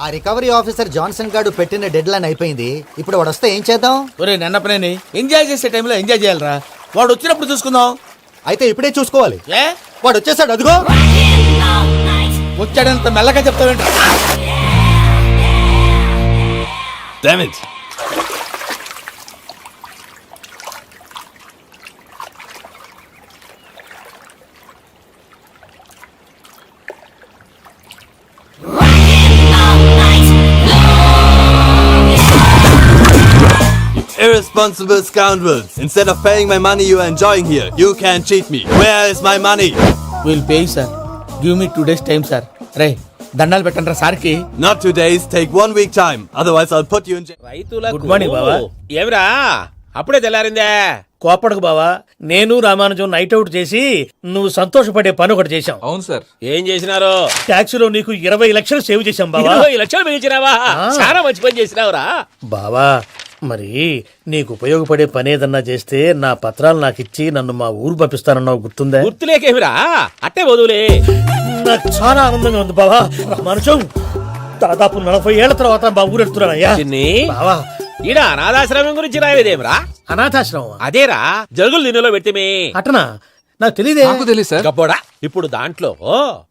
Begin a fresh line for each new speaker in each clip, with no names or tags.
ఆ recovery officer Johnson గారు పెట్టిన డెడ్ లైన్ అయిపోయింది. ఇప్పుడు వాడు వస్తే ఏం చేద్దాం?
ఒరే నన్నపనేని ఎంజాయ్ చేసే టైంలో ఎంజాయ్ చేయాలరా. వాడు వచ్చినప్పుడు చూసుకుందాం.
అయితే ఇప్పుడే చూసుకోవాలి.
ఏ
వాడు వచ్చేసాడు, అదిగో.
వచ్చాడంత మెల్లగా చెప్తావేంట?
Damn it. Irresponsible scoundrels. Instead of paying my money you are enjoying here, you can cheat me. Where is my money?
Will pay sir. Give me 2 days time sir. రే దండాలు పెట్టండి సార్కి.
Not 2 days, take 1 week time. Otherwise I'll put you in jail.
Good morning బావా.
ఏమిరా అప్పుడే తెల్లారిందే?
కోపడకు బావా, నేను Ramanujam night out చేసి నువ్వు సంతోషపడే పని ఒకటి చేశాం.
అవును సార్.
ఏం చేసినారు?
ట్యాక్సీలో నీకు 20 లక్షలు సేవ్ చేశాం బావా.
20 లక్షలు మిగిల్చినావా? చాలా మంచి పని చేసినావురా
బావా. మరి నీకు ఉపయోగపడే పని ఏదన్నా చేస్తే నా పత్రాలు నాకు ఇచ్చి నన్ను మా ఊరు పంపిస్తానన్నావు, గుర్తుందా?
గుర్తులేకేమిరా, అట్టే వదులే.
నాకు చాలా ఆనందంగా ఉంది బావా. రామానుజం దాదాపు 40 ఏళ్ల తర్వాత మా ఊరు ఎడుతున్నానయ్యా.
చిన్ని
బావా,
ఈడ అనాథాశ్రమం గురించి రాయలేదేమిరా?
అనాథాశ్రమం
అదేరా, జరుగులు దీనిలో పెట్టిమే.
అటనా? నాకు తెలియదే.
నాకు తెలియదు సార్.
గబ్బోడా, ఇప్పుడు దాంట్లో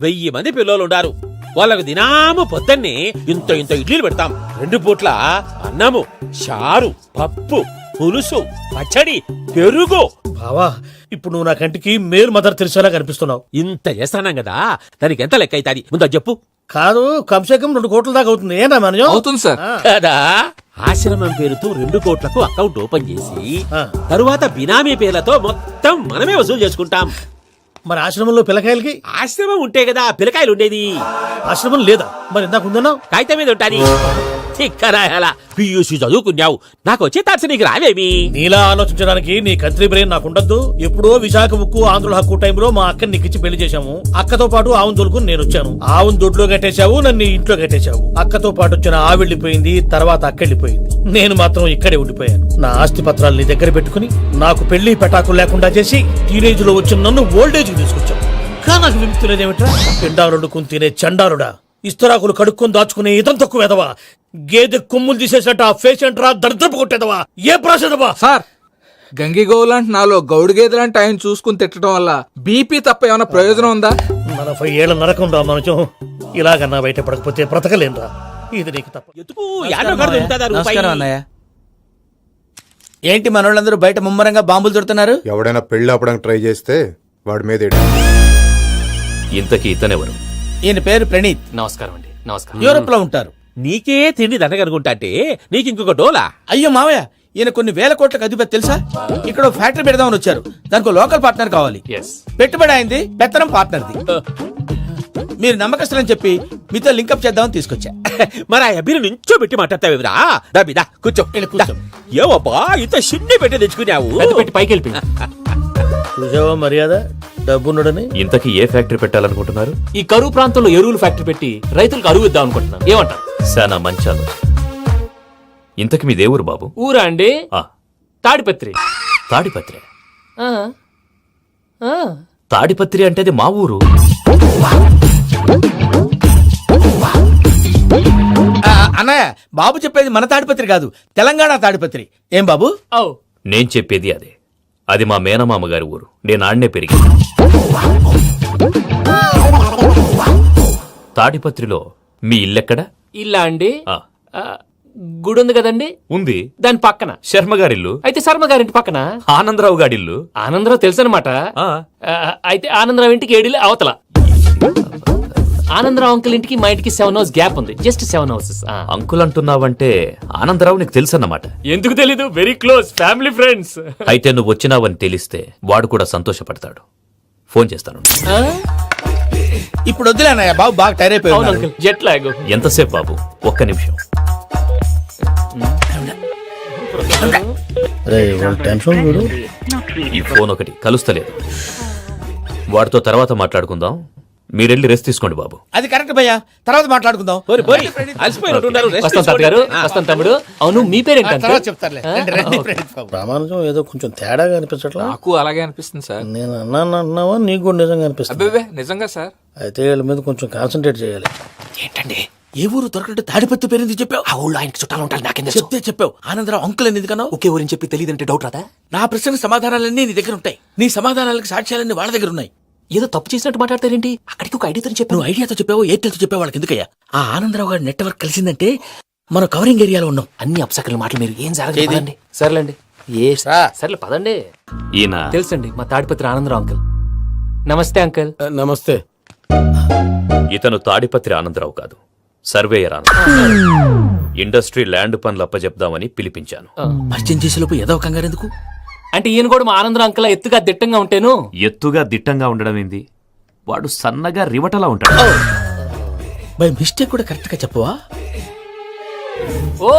1000 మంది పిల్లలు ఉండారు. వాళ్ళకు దినాము పొద్దున్నే ఇంత ఇంత ఇడ్లీలు పెడతాం. 2 పూట్ల అన్నము, చారు, పప్పు, పులుసు, పచ్చడి, పెరుగు.
బావా, ఇప్పుడు నువ్వు నా కంటికి మేలు మదర్ తెరిసేలా కనిపిస్తున్నావు.
ఇంత చేస్తానం కదా, దానికి ఎంత లెక్క అవుతుంది ముందు చెప్పు.
కాదు, కంసే కం 2 కోట్ల దాకా అవుతుంది. ఏం రామానుజం?
అవుతుంది సార్.
కదా, ఆశ్రమం పేరుతో 2 కోట్లకు అకౌంట్ ఓపెన్ చేసి
ఆ.
తరువాత బినామీ పేర్లతో మొత్తం మనమే వసూలు చేసుకుంటాం.
మరి ఆశ్రమంలో పిల్లకాయలకి?
ఆశ్రమం ఉంటే కదా పిల్లకాయలు ఉండేది.
ఆశ్రమం లేదా? మరి ఇందాక ఉందన్నావు.
కాగితం మీద ఉంటాది. చిక్కరాయాల పియూసీ చదువుకున్నావు, నాకు వచ్చే తాట్స్ నీకు రావేమి?
నీలా ఆలోచించడానికి నీ కంత్రి బ్రెయిన్ నాకు ఉండద్దు. ఎప్పుడో విశాఖ ఉక్కు ఆంధ్రుల హక్కు టైంలో మా అక్కని నీకిచ్చి పెళ్లి చేశాము. అక్కతో పాటు ఆవును దొడుకుని నేను వచ్చాను. ఆవును దొడ్లో కట్టేశావు, నన్ను ఇంట్లో కట్టేశావు. అక్కతో పాటు వచ్చిన ఆవు వెళ్ళిపోయింది, తర్వాత అక్క వెళ్ళిపోయింది. నేను మాత్రం ఇక్కడే ఉండిపోయాను. నా ఆస్తి పత్రాలు నీ దగ్గర పెట్టుకుని నాకు పెళ్లి పెటాకులు లేకుండా చేసి టీనేజ్ లో వచ్చిన నన్ను ఓల్డేజ్ కి తీసుకొచ్చావు. కానీ నాకు విముక్తి లేదేమిట్రా? పిండారుడుకుని తినే చండారుడా, ఇస్తరాకులు కడుక్కొని దాచుకునే ఇతం తక్కువ ఎదవా, గేదె కొమ్ములు తీసేసట ఆ పేషెంట్ రా దరిద్రపు కొట్టేదవా, ఏ ప్రాసెదవా?
సార్, గంగిగోవులాంటి నాలో గౌడు గేదెలాంటి ఆయన చూసుకుని తిట్టడం వల్ల బీపీ తప్ప ఏమైనా ప్రయోజనం ఉందా?
40 ఏళ్ల నరకం రా మనచం. ఇలాగన్నా బయట పడకపోతే బ్రతకలేనురా. ఇది నీకు తప్ప.
ఎందుకు యాడో కాడ దొరుకుతుందా రూపాయి?
నమస్కారం అన్నయ్య. ఏంటి మనోళ్ళందరూ బయట ముమ్మరంగా బాంబులు దొరుకుతున్నారు?
ఎవడైనా పెళ్లి ఆపడానికి ట్రై చేస్తే వాడి మీద
ఇంతకీ ఇతనెవరు?
ఈయన పేరు ప్రణీత్.
నమస్కారం అండి. నమస్కారం.
యూరోప్ లో ఉంటారు.
నీకే తిండి దండగనుకుంటా అంటే నీకు ఇంకొక డోలా?
అయ్యో మావయ్య, ఈయన కొన్ని వేల కోట్లకు అధిపతి తెలుసా? ఇక్కడ ఫ్యాక్టరీ పెడదామని వచ్చారు. దానికి లోకల్ పార్ట్నర్ కావాలి. పెట్టుబడి అయింది, పెత్తనం పార్ట్నర్ది. మీరు నమ్మకస్తులని చెప్పి మీతో లింకప్ చేద్దామని తీసుకొచ్చా.
మరి ఆ అబ్బిని నుంచో పెట్టి మాట్లాడతావేమిరా? దాబిదా కూర్చో.
కూర్చో.
ఏవబ్బా ఇంత షిన్ని పెట్టి తెచ్చుకున్నావు?
పెట్టి పైకి వెళ్ళి
చూసావా మర్యాద, డబ్బున్నడని.
ఇంతకీ ఏ ఫ్యాక్టరీ పెట్టాలనుకుంటున్నారు?
ఈ కరువు ప్రాంతంలో ఎరువులు ఫ్యాక్టరీ పెట్టి రైతులకు అరువు ఇద్దాం అనుకుంటున్నాను. ఏమంటారు?
శానా మంచి ఆలోచన. ఇంతకి మీ దేవురు బాబు?
ఊరా అండి?
ఆ,
తాడిపత్రి.
తాడిపత్రి.
ఆ, ఆ.
తాడిపత్రి అంటే అది మా ఊరు.
అన్నయ్య, బాబు చెప్పేది మన తాడిపత్రి కాదు, తెలంగాణ తాడిపత్రి. ఏం బాబు?
నేను చెప్పేది అదే. అది మా మేనమామ గారి ఊరు. నేను ఆడనే పెరిగాను. తాడిపత్రిలో మీ ఇల్లెక్కడ?
ఇల్లా అండి?
ఆ,
గుడి ఉంది కదండి,
ఉంది.
దాని పక్కన
శర్మ గారిల్లు.
అయితే శర్మ గారింటి పక్కన
ఆనందరావు గారిల్లు.
ఆనందరావు తెలుసు అనమాట. అయితే ఆనందరావు ఇంటికి 7 అవతల. ఆనందరావు అంకుల్ ఇంటికి మా ఇంటికి 7 hours గ్యాప్ ఉంది. Just 7 hours.
అంకుల్ అంటున్నావంటే ఆనందరావు నీకు తెలుసన్నమాట.
ఎందుకు తెలీదు? Very close family friends.
అయితే నువ్వు వచ్చినావని తెలిస్తే వాడు కూడా సంతోషపడతాడు. ఫోన్ చేస్తాను.
ఇప్పుడు వద్దులే అన్నయ్య, బాబు బాగా టైర్ అయిపోయాడు.
Uncle jet lag.
ఎంతసేపు బాబు? ఒక్క నిమిషం. ఈ ఫోన్ ఒకటి కలుస్తలేదు. వాడితో తర్వాత మాట్లాడుకుందాం. మీరెళ్ళి రెస్ట్ తీసుకోండి బాబు.
అది కరెక్ట్ భయ్యా, తర్వాత మాట్లాడుకుందాం.
వస్తాం తాత గారు, వస్తాం తమ్ముడు. అవును, మీ పేరేంటి?
చెప్తారులే. రామానుజం ఏదో కొంచెం తేడాగా అనిపించట్లా?
నాకు అలాగే అనిపిస్తుంది సార్.
నేను అన్నావా నీకు కూడా నిజంగా అనిపిస్తుంది?
నిజంగా సార్.
అయితే వీళ్ళ మీద కొంచెం కాన్సన్ట్రేట్ చేయాలి.
ఏంటండి
ఏ ఊరు దొరకట్టు తాడిపత్రి పేరు ఎందుకు చెప్పావు?
ఆ ఊళ్ళో ఆయనకి చుట్టాలు ఉంటారు నాకేం
చెప్తే చెప్పావు. ఆనందరావు అంకుల్ అని ఎందుకన్నావు?
ఒకే ఊరిని చెప్పి తెలియదంటే డౌట్ రాదా?
నా ప్రశ్నకు సమాధానాలన్నీ నీ దగ్గర ఉంటాయి. నీ సమాధానాలకు సాక్ష్యాలన్నీ వాళ్ళ దగ్గర ఉన్నాయి.
ఏదో తప్పు చేసినట్టు మాట్లాడతారేంటి? అక్కడికి ఒక ఐడియాతో చెప్పాను.
నువ్వు ఐడియాతో చెప్పావు, ఎయిర్టెల్తో చెప్పావు, వాళ్ళకి ఎందుకయ్యా? ఆ ఆనందరావు గారి నెట్వర్క్ కలిసిందంటే మనం కవరింగ్ ఏరియాలో ఉన్నాం.
అన్ని అప్సకల మాటలు మీరు ఏం జరగదండి. సర్లేండి. సర్లే పదండి.
ఈయన
తెలుసండి, మా తాడిపత్రి ఆనందరావు అంకుల్. నమస్తే అంకుల్.
నమస్తే.
ఇతను తాడిపత్రి ఆనందరావు కాదు, సర్వేయర్ ఆనందరావు. ఇండస్ట్రీ ల్యాండ్ పనులు అప్పచెప్దామని పిలిపించాను.
పరిచయం చేసేలోపు ఏదో కంగారు ఎందుకు?
అంటే ఈయన కూడా మా ఆనందరావు అంకుల్ ఎత్తుగా దిట్టంగా ఉంటాను.
ఎత్తుగా దిట్టంగా ఉండడం ఏంది? వాడు సన్నగా రివటలా ఉంటాడు.
బై మిస్టేక్ కూడా కరెక్ట్ గా చెప్పవా?
ఓ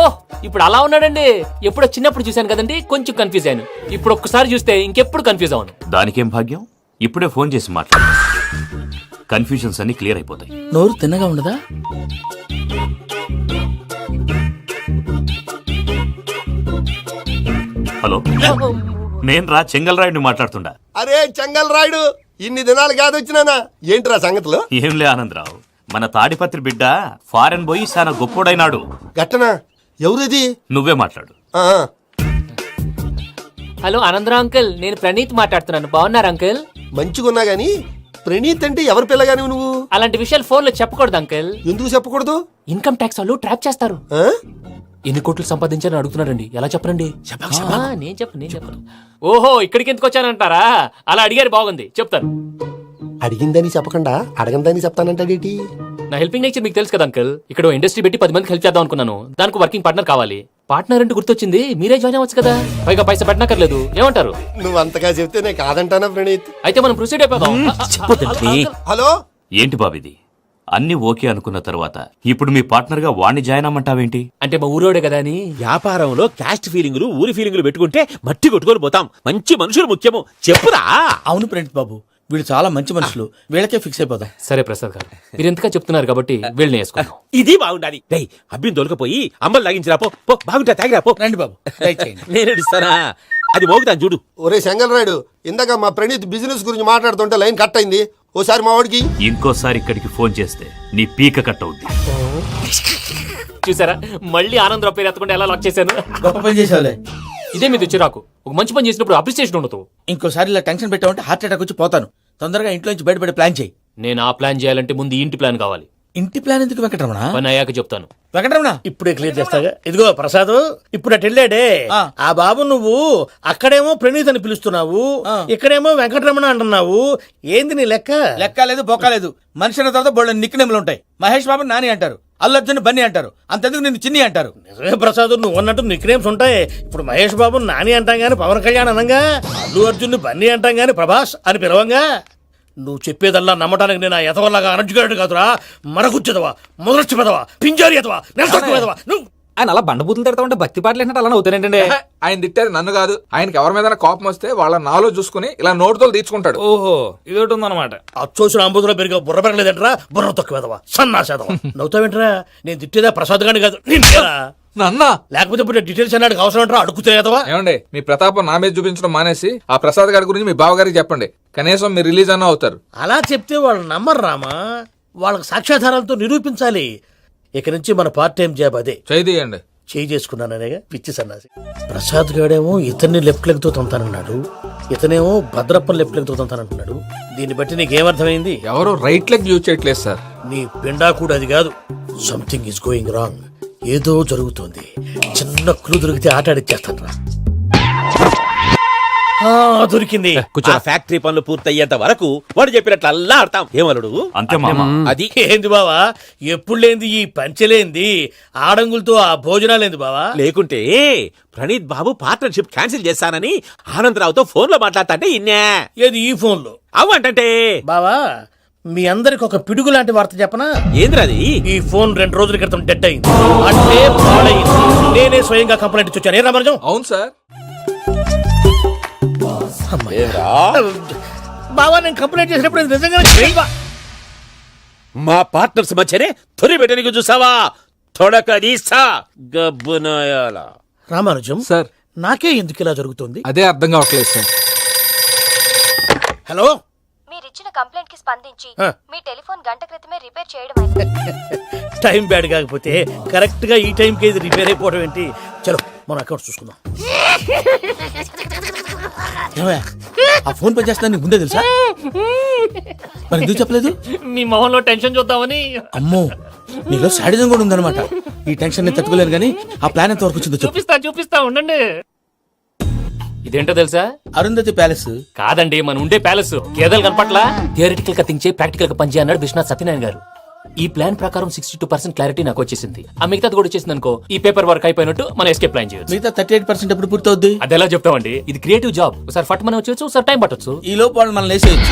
ఇప్పుడు అలా ఉన్నాడండి. ఎప్పుడో చిన్నప్పుడు చూశాను కదండి, కొంచెం కన్ఫ్యూజ్ అయ్యాను. ఇప్పుడు ఒక్కసారి చూస్తే ఇంకెప్పుడు కన్ఫ్యూజ్ అవ్వను.
దానికేం భాగ్యం, ఇప్పుడే ఫోన్ చేసి మాట్లాడు. కన్ఫ్యూజన్స్ అన్ని క్లియర్ అయిపోతాయి.
నోరు తిన్నగా ఉండదా?
హలో, నేను రా చెంగల్ రాయుడిని మాట్లాడుతుండా.
అరే చెంగల్ రాయుడు, ఇన్ని దినాలు కాదు వచ్చినానా? ఏంట్రా సంగతులు?
ఏంలే ఆనందరావు, మన తాడిపత్రి బిడ్డ ఫారెన్ పోయి చాలా గొప్పోడైనాడు.
గట్టనా? ఎవరిది?
నువ్వే మాట్లాడు.
ఆ,
హలో ఆనందరావు అంకుల్, నేను ప్రణీత్ మాట్లాడుతున్నాను. బాగున్నారు అంకుల్?
మంచిగున్నా గాని ప్రణీత్ అంటే ఎవరి పిల్లగాని నువ్వు?
అలాంటి విషయాలు ఫోన్ లో చెప్పకూడదు అంకుల్.
ఎందుకు చెప్పకూడదు?
ఇన్కమ్ ట్యాక్స్ వాళ్ళు ట్రాప్ చేస్తారు.
ఆ?
ఎన్ని కోట్లు సంపాదించారని అడుగుతున్నారండి. ఎలా చెప్పరండి? నేను చెప్పను. ఓహో, ఇక్కడికి ఎందుకు వచ్చానంటారా? అలా అడిగారు, బాగుంది, చెప్తాను.
అడిగిందని చెప్పకుండా అడగందని చెప్తానంటాడేటి?
నా హెల్పింగ్ నేచర్ మీకు తెలుసు కదా అంకుల్. ఇక్కడ ఇండస్ట్రీ పెట్టి 10 మందికి హెల్ప్ చేద్దాం అనుకున్నాను. దానికి వర్కింగ్ పార్ట్నర్ కావాలి. పార్ట్నర్ అంటే గుర్తొచ్చింది, మీరే జాయిన్ అవ్వచ్చు కదా. పైగా పైసా పెట్టనక్కర్లేదు. ఏమంటారు?
నువ్వు అంతగా చెప్తే నేను కాదంటానా ప్రణీత్?
అయితే మనం ప్రొసీడ్ అయిపోదాం.
హలో,
ఏంటి బాబిది? అన్ని ఓకే అనుకున్న తర్వాత ఇప్పుడు మీ పార్ట్నర్ గా వాణ్ణి జాయిన్ అమ్మంటావేంటి?
అంటే మా ఊరోడే కదా అని.
వ్యాపారంలో క్యాస్ట్ ఫీలింగులు, ఊరి ఫీలింగులు పెట్టుకుంటే మట్టి కొట్టుకొని పోతాం. మంచి మనుషులు ముఖ్యము. చెప్పురా.
అవును ప్రణీత్ బాబు, వీళ్ళు చాలా మంచి మనుషులు. వీళ్ళకే ఫిక్స్ అయిపోదాం.
సరే ప్రసాద్ గారు, మీరు ఎంతగా చెప్తున్నారు కాబట్టి వీళ్ళని వేసుకుందాం.
ఇది బాగుండాలి. డై అబ్బిని దొరకపోయి అమ్మలు లాగించిరా పో. పో బాగుంటా, తాగిరా పో.
రండి బాబు, దయచేయండి.
నేను ఇస్తానా? అది మోగుతాను చూడు.
ఒరే చెంగల్ రాయుడు, ఇందాక మా ప్రణీత్ బిజినెస్ గురించి మాట్లాడుతుంటే లైన్ కట్ అయింది. ఓసారి మా వాడికి.
ఇంకోసారి ఇక్కడికి ఫోన్ చేస్తే నీ పీక కట్ అవుద్ది.
చూసారా, మళ్ళీ ఆనందరావు పేరు ఎత్తకుండా ఎలా లాక్ చేశాను.
గొప్ప పని చేసేవాళ్ళే.
ఇదే మీద చిరాకు. ఒక మంచి పని చేసినప్పుడు అప్రిసియేషన్ ఉండదు.
ఇంకోసారి ఇలా టెన్షన్ పెట్టామంటే హార్ట్ అటాక్ వచ్చి పోతాను. తొందరగా ఇంట్లో నుంచి బయటపడే ప్లాన్ చేయి.
నేను ఆ ప్లాన్ చేయాలంటే ముందు ఇంటి ప్లాన్ కావాలి.
ఇంటి ప్లాన్ ఎందుకు వెంకటరమణ?
పని అయ్యాక చెప్తాను.
వెంకటరమణ
ఇప్పుడే క్లియర్ చేస్తాగా. ఇదిగో ప్రసాద్, ఇప్పుడు అటు వెళ్ళాడే
ఆ.
ఆ బాబు, నువ్వు అక్కడేమో ప్రణీత్ అని పిలుస్తున్నావు,
ఆ.
ఇక్కడేమో వెంకటరమణ అంటున్నావు. ఏంది నీ లెక్క?
లెక్క లేదు, బొక్క లేదు. మనిషి అన్న తర్వాత బోళ్ళ నిక్నెములు ఉంటాయి. మహేష్ బాబు నాని అంటారు, అల్లు అర్జున్ బన్నీ అంటారు, అంతెందుకు నిన్ను చిన్ని అంటారు.
నిజమే ప్రసాద్, నువ్వు అన్నట్టు నిక్నేమ్స్ ఉంటాయి. ఇప్పుడు మహేష్ బాబు నాని అంటాం గాని పవన్ కళ్యాణ్ అనంగా, అల్లు అర్జున్ బన్నీ అంటాం గాని ప్రభాస్ అని పిలవంగా. నువ్వు చెప్పేదల్లా నమ్మటానికి నేను ఆ ఎతవల్లాగా అనర్జుగాడు కాదురా. మరగుచ్చదవా, మొదలచ్చి పెదవా, పింజారి ఎదవా, నెలసొక్కుదవా నువ్వు.
ఆయన అలా బండబూతులు తిడతా ఉంటే భక్తి పాటలు ఏంటంటే అలా అవుతానంటే. ఆయన తిట్టేది నన్ను కాదు, ఆయనకి ఎవరి మీద కోపం వస్తే వాళ్ళ నాలో చూసుకుని ఇలా నోటుతో తీర్చుకుంటాడు.
ఓహో, ఇదొకటి ఉందన్నమాట.
అచ్చోసిన అంబుధులో పెరిగే బుర్ర పెరగలేదంటరా, బుర్ర తొక్కువేదవా, సన్నాసేదవా. నవ్వుతావేంట్రా? నేను తిట్టేదా ప్రసాద్ గాని కాదు, నిన్నేరా.
నన్నా
లేకపోతే ఇప్పుడు డీటెయిల్స్ అన్నాడు అవసరం అంటారా? అడుగుతాయేదవా.
ఏమండి, మీ ప్రతాపం నా మీద చూపించడం మానేసి ఆ ప్రసాద్ గారి గురించి మీ బావగారికి చెప్పండి. కనీసం మీరు రిలీజ్ అన్న అవుతారు.
అలా చెప్తే వాళ్ళు నమ్మరు రామా. వాళ్ళకి సాక్ష్యాధారాలతో నిరూపించాలి. ఇక నుంచి మన పార్ట్ టైం జాబ్ అదే.
చేయండి.
చేయి చేసుకున్నాననేగా పిచ్చి సన్నాసి. ప్రసాద్ గాడేమో ఇతన్ని లెఫ్ట్ లెగ్ తో తొంతానన్నాడు, ఇతనేమో భద్రప్పని లెఫ్ట్ లెగ్ తో తొంతానంటున్నాడు. దీన్ని బట్టి నీకేమర్థమైంది?
ఎవరు రైట్ లెగ్ యూజ్ చేయట్లేదు సార్.
నీ పిండా కూడా అది కాదు. Something is going wrong. ఏదో జరుగుతోంది. చిన్న క్లూ దొరికితే ఆట ఆడిచ్చేస్తాను రా. దొరికింది.
ఆ ఫ్యాక్టరీ పనులు పూర్తయ్యేంత వరకు వాడు చెప్పినట్లు అల్లా ఆడతాం. ఏమలుడు?
అంతే మామ.
అది
ఏంది బావా, ఎప్పుడు లేంది ఈ పంచలేంది, ఆడంగులతో ఆ భోజనాలేంది బావా?
లేకుంటే ప్రణీత్ బాబు పార్ట్నర్షిప్ క్యాన్సిల్ చేస్తానని ఆనందరావుతో ఫోన్ లో మాట్లాడతాంటే ఇన్నే.
ఏది ఈ ఫోన్ లో?
అవ్వంటే
బావా, మీ అందరికి ఒక పిడుగు లాంటి వార్త చెప్పనా?
ఏంద్రది?
ఈ ఫోన్ 2 రోజుల క్రితం డెడ్ అయింది, అంటే పాడైంది. నేనే స్వయంగా కంప్లైంట్ ఇచ్చి వచ్చాను. ఏ రామరాజం?
అవును సార్.
బావా, నేను కంప్లైంట్ చేసినప్పుడు ఇది నిజంగా
మా పార్ట్నర్స్ మధ్యనే తొలి పెట్టడానికి చూసావా? తొడక దీసా గబ్బునాయాల.
రామానుజం
సార్,
నాకే ఎందుకు ఇలా జరుగుతుంది?
అదే అర్థం కావట్లేదు సార్.
హలో,
మీరు మీరిచ్చిన కంప్లైంట్ కి స్పందించి
ఆ.
మీ టెలిఫోన్ గంట క్రితమే రిపేర్ చేయడం
టైం బ్యాడ్ కాకపోతే కరెక్ట్ గా ఈ టైంకి ఇది రిపేర్ అయిపోవడం ఏంటి? చలో మన అకౌంట్ చూసుకుందాం.
ఏమయ్య, ఆ ఫోన్ పని చేస్తున్నా నీకు ముందే తెలుసా? మరి ఎందుకు చెప్పలేదు?
మీ మొహంలో టెన్షన్ చూద్దామని.
అమ్మో, నీలో శాడిజం కూడా ఉందన్నమాట. ఈ టెన్షన్ నేను తట్టుకోలేను కానీ ఆ ప్లాన్ ఎంత వరకు వచ్చిందో చెప్పు.
చూపిస్తా ఉండండి. ఇదేంటో తెలుసా?
అరుంధతి ప్యాలెస్.
కాదండి, మన ఉండే ప్యాలెస్. గేదెలు కనపట్లా? థియరిటికల్ గా థింక్ చేయి, ప్రాక్టికల్ గా పనిచేయి అన్నాడు విశ్వనాథ్ సత్యనారాయణ గారు. ఈ ప్లాన్ ప్రకారం 62% క్లారిటీ నాకు వచ్చేసింది. ఆ మిగతాది కూడా వచ్చేసింది అనుకో, ఈ పేపర్ వర్క్ అయిపోయినట్టు మనం ఎస్కేప్ ప్లాన్ చేయొచ్చు.
మిగతా 38% ఎప్పుడు పూర్తవుద్ది?
అది ఎలా చెప్తామండి? ఇది క్రియేటివ్ జాబ్. ఒకసారి ఫట్ మనం వచ్చేచ్చు, ఒకసారి టైం పట్టొచ్చు.
ఈ లోపు వాళ్ళు మనం లేసేయచ్చు.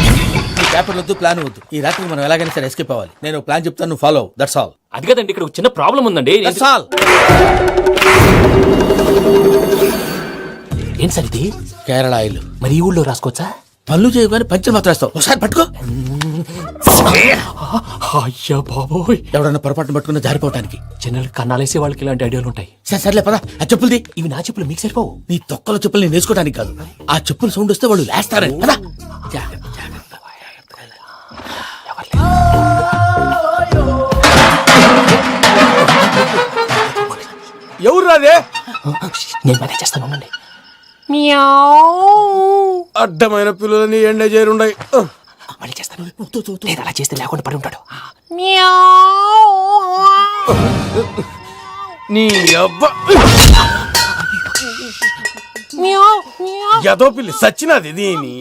ఈ పేపర్ వద్దు, ప్లాన్ వద్దు. ఈ రాత్రికి మనం ఎలాగైనా సరే ఎస్కేప్ అవ్వాలి. నేను ప్లాన్ చెప్తాను, నువ్వు ఫాలో. That's all.
అది కదండి, ఇక్కడ ఒక చిన్న ప్రాబ్లం ఉందండి.
That's all.
ఏం సార్ ఇది?
కేరళ ఆయిల్.
మరి ఈ ఊళ్ళో రాసుకోవచ్చా?
పనులు చేయగానే పంచర్ మాత్రం వేస్తావు. ఒకసారి పట్టుకో.
అయ్యా బాబోయ్,
ఎవడన్నా పొరపాటున పట్టుకున్న జారిపోవటానికి.
జనరల్ కన్నాలేసే వాళ్ళకి ఇలాంటి ఐడియాలు ఉంటాయి.
సర్లే పదా, ఆ చెప్పులది.
ఇవి నా చెప్పులు మీకు సరిపోవు.
నీ తొక్కల చెప్పులు నేను వేసుకోవడానికి కాదు, ఆ చెప్పులు సౌండ్ వస్తే వాళ్ళు లేస్తారని. పదా. జాగ్రత్త, జాగ్రత్త.
ఎవరు రాదే?
నేను మేనేజ్ చేస్తాను, ఉండండి.
అడ్డమైన పిల్లలని ఎండ చేరుండయి.
మళ్ళీ చేస్తాను. లేదు, అలా చేస్తే లేకుండా పడి ఉంటాడు.
నీ అబ్బ ఎదో పిల్లి సచ్చినది దీని.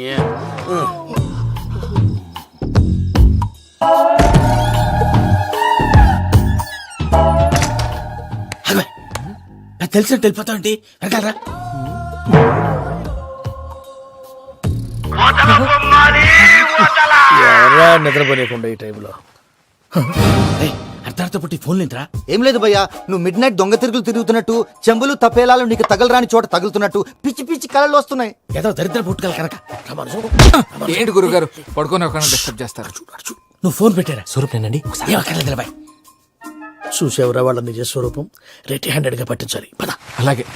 నాకు తెలిసినట్టు వెళ్ళిపోతావు ఏంటి? వెనకాలరా.
ఎవరా నిద్రపోలేకుండా ఈ టైంలో?
అర్ధార్థ పుట్టి ఫోన్ లేంట్రా.
ఏం లేదు భయ్యా, నువ్వు మిడ్ నైట్ దొంగ తిరుగులు తిరుగుతున్నట్టు, చెంబులు తపేలాలు నీకు తగలరాని చోట తగులుతున్నట్టు పిచ్చి పిచ్చి కళలు వస్తున్నాయి.
ఏదో దరిద్ర పుట్టుకల కనుక.
ఏంటి గురుగారు పడుకొని ఒక డిస్టర్బ్ చేస్తారు?
నువ్వు ఫోన్ పెట్టారా?
స్వరూప్ నేనండి.
ఏం అక్కర్లేదు బాయ్.
చూసేవరా వాళ్ళ నిజ స్వరూపం. రెట్టి హ్యాండెడ్ గా పట్టించాలి. పద.
అలాగే.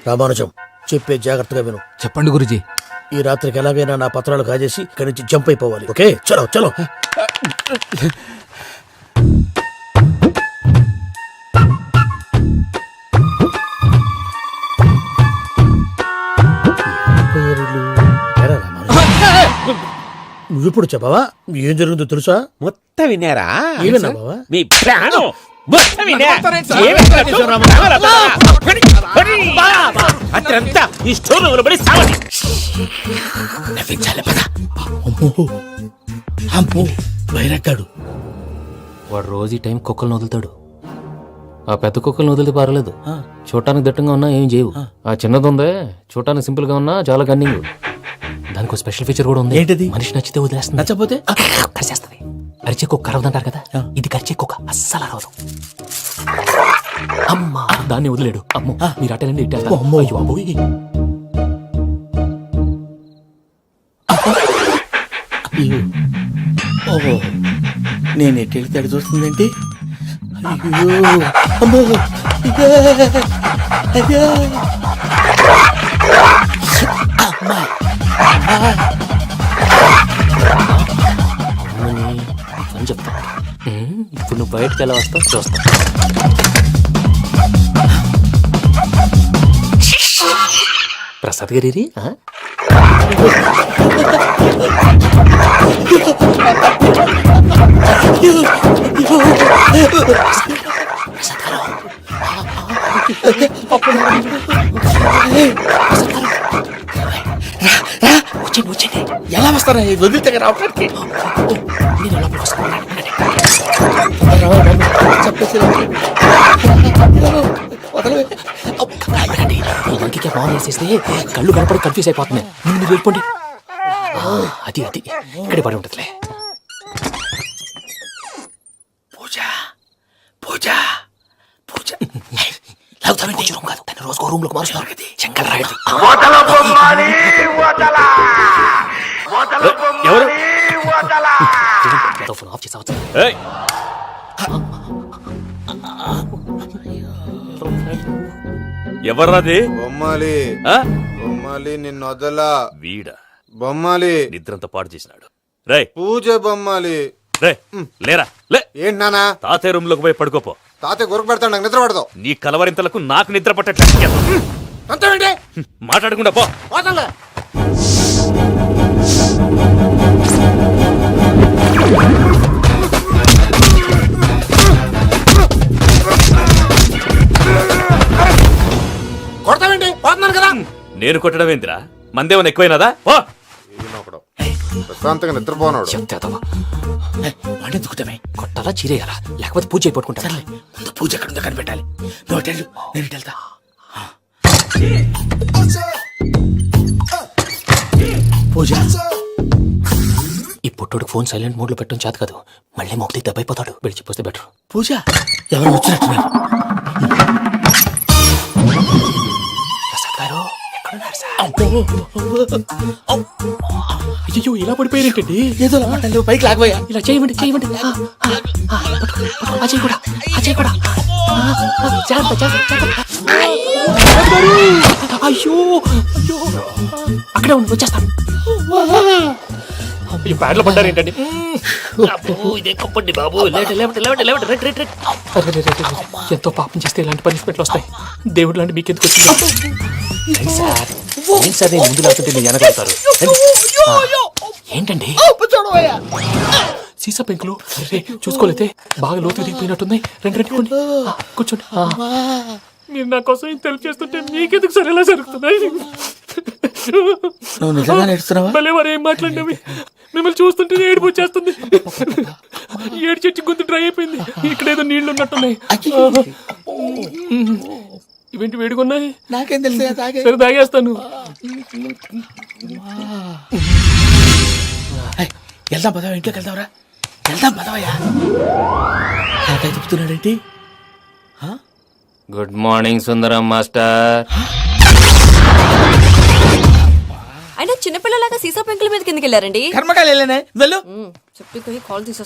రామానుజం, చెప్పే జాగ్రత్తగా విను.
చెప్పండి గురుజీ.
ఈ రాత్రికి ఎలాగైనా నా పత్రాలు కాజేసి ఇక్కడి నుంచి జంప్ అయిపోవాలి. ఓకే, చలో చలో. నువ్విప్పుడు చెప్పవా ఏం జరుగుతుందో తెలుసా?
మొత్తం విన్నారా?
ఏమన్నా బావా?
మీ ప్రాణం మొత్తం విన్నా. అత్రంతా ఈ స్టోర్ రూమ్ లో పడి సావండి.
నవ్వించాలి పద. అమ్మో అమ్మో, వైరక్కాడు.
వాడు రోజు ఈ టైం కుక్కలను వదులుతాడు. ఆ పెద్ద కుక్కలను వదిలితే పర్లేదు, చూడటానికి దట్టంగా ఉన్నా ఏం చేయవు. ఆ చిన్నది ఉందే, చూడటానికి సింపుల్ గా ఉన్నా చాలా గన్నింగ్. దానికి ఒక స్పెషల్ ఫీచర్ కూడా ఉంది.
ఏంటిది?
మనిషి నచ్చితే వదిలేస్తుంది,
నచ్చపోతే
కరిచేస్తుంది. అరిచే కుక్క అరవదంటారు కదా, ఇది కరిచే కుక్క అస్సలు అరవదు. అమ్మా, దాన్ని వదిలేడు. అమ్మో, మీరు అటెండి ఇట్టే.
అమ్మో.
అయ్యో అబ్బోయ్.
ఓహో, నేను ఎటు వెళ్తే అటు చూస్తుందేంటి? అయ్యో అమ్మో, ఇదే, అదే. అమ్మా,
అమ్మని అని చెప్తా. ఇప్పుడు నువ్వు బయటకు ఎలా వస్తావు చూస్తా. ప్రసాద్ గారి వచ్చేయండి.
ఎలా వస్తారా? వదిలితే రావడానికి
నేను లోపలికి వస్తాను. ఈ లంకికి బాగా వేసేస్తే కళ్ళు కనపడి కన్ఫ్యూజ్ అయిపోతున్నాయి. ముందు మీరు వెళ్ళిపోండి. అది అది ఇక్కడే పడి ఉంటుందిలే.
పూజ పూజ పూజ
మంచి రూమ్ కాదు, దాన్ని రోజుకో రూమ్ లోకి మారుస్తున్నారు. చెంకల్ రాయుడు.
ఎవరు
ఫోన్ ఆఫ్ చేసావచ్చు.
ఏయ్! ఎవర్రాది?
బొమ్మాలి
ఆ?
బొమ్మాలి నిన్ను వదలా.
వీడా
బొమ్మాలి
నిద్రంతా పాడు చేసినాడు. రే
పూజ బొమ్మాలి.
రే లేరా లే.
ఏంటి నానా?
తాతయ్య రూమ్ లోకి పోయి పడుకోపో.
తాతయ్య గురకు పెడతాడు, నాకు నిద్ర పడతావు.
నీ కలవరింతలకు నాకు నిద్ర పట్టట్లేదు.
అంతేంటి?
మాట్లాడకుండా పో.
పోతాంలే. కొడతావేంటి? పోతున్నాను కదా.
నేను కొట్టడం ఏందిరా? మందేమన్నా ఎక్కువైనదా? పో.
ఈయనొకడు ప్రశాంతంగా నిద్రపోనాడు.
చెప్తావా వాడెందుకుంటామే? కొట్టాలా చీరేయాలా? లేకపోతే పూజ అయిపోట్టుకుంటా.
ముందు పూజ ఎక్కడ ఉందో కనిపెట్టాలి. నువ్వు అటు వెళ్ళు, నేను ఇటు వెళ్తా. పూజ
ఈ పుట్టుడికి ఫోన్ సైలెంట్ మోడ్ లో పెట్టడం చేత కాదు, మళ్ళీ మొక్కటి దెబ్బైపోతాడు. విడిచిపోతే బెటర్.
పూజ ఎవరు వచ్చినట్టున్నారు?
ప్రసాద్ గారు ఎక్కడున్నారు సార్? అయ్యో ఇలా పడిపోయారేంటండి?
ఏదో మాట్లాడలేవు, పైకి లాగబోయా.
ఇలా చేయమండి చేయమండి. అజయ్ కూడా అజయ్ కూడా. జాగ్రత్త జాగ్రత్త జాగ్రత్త. అయ్యో అయ్యో అక్కడే ఉండి వచ్చేస్తాను. ఈ బ్యాడ్లో పడ్డారు ఏంటండి?
ఇదే కప్పండి బాబు.
ఎంతో పాపం చేస్తే ఇలాంటి పనిష్మెంట్లు వస్తాయి. దేవుడు లాంటి మీకెందుకు వచ్చింది? సార్ ఏం సార్, నేను ముందు లేకుంటే మీరు వెనకాడతారు. ఏంటండి సీసా పెంకులు? అరే చూసుకోలేతే బాగా లోతు దిగిపోయినట్టున్నాయి. రెండు రెండు కొన్ని కూర్చోండి. మీరు నా కోసం ఇంత హెల్ప్ చేస్తుంటే మీకెందుకు సరే ఎలా జరుగుతున్నాయి?
నువ్వు నిజంగా నేర్చుతున్నావా?
భలే వారు ఏం మాట్లాడినవి. మిమ్మల్ని చూస్తుంటే ఏడుపు వచ్చేస్తుంది. ఏడు చెట్టు గొంతు డ్రై అయిపోయింది. ఇక్కడ ఏదో నీళ్లు ఉన్నట్టున్నాయి. ఇవేంటి వేడుకున్నాయి?
నాకేం తెలుసు.
సరే తాగేస్తాను.
వెళ్దాం పదవా, ఇంట్లోకి వెళ్దాంరా. వెళ్దాం పదవయ్యా. నాకై చెప్తున్నాడేంటి?
గుడ్ మార్నింగ్ సుందరం మాస్టర్.
అయినా చిన్నపిల్లలాగా సీసా పెంకుల మీద కిందకి వెళ్ళారండి.
కర్మకాయలు వెళ్ళానే, వెళ్ళు.
చెప్పి కాల్ తీసా.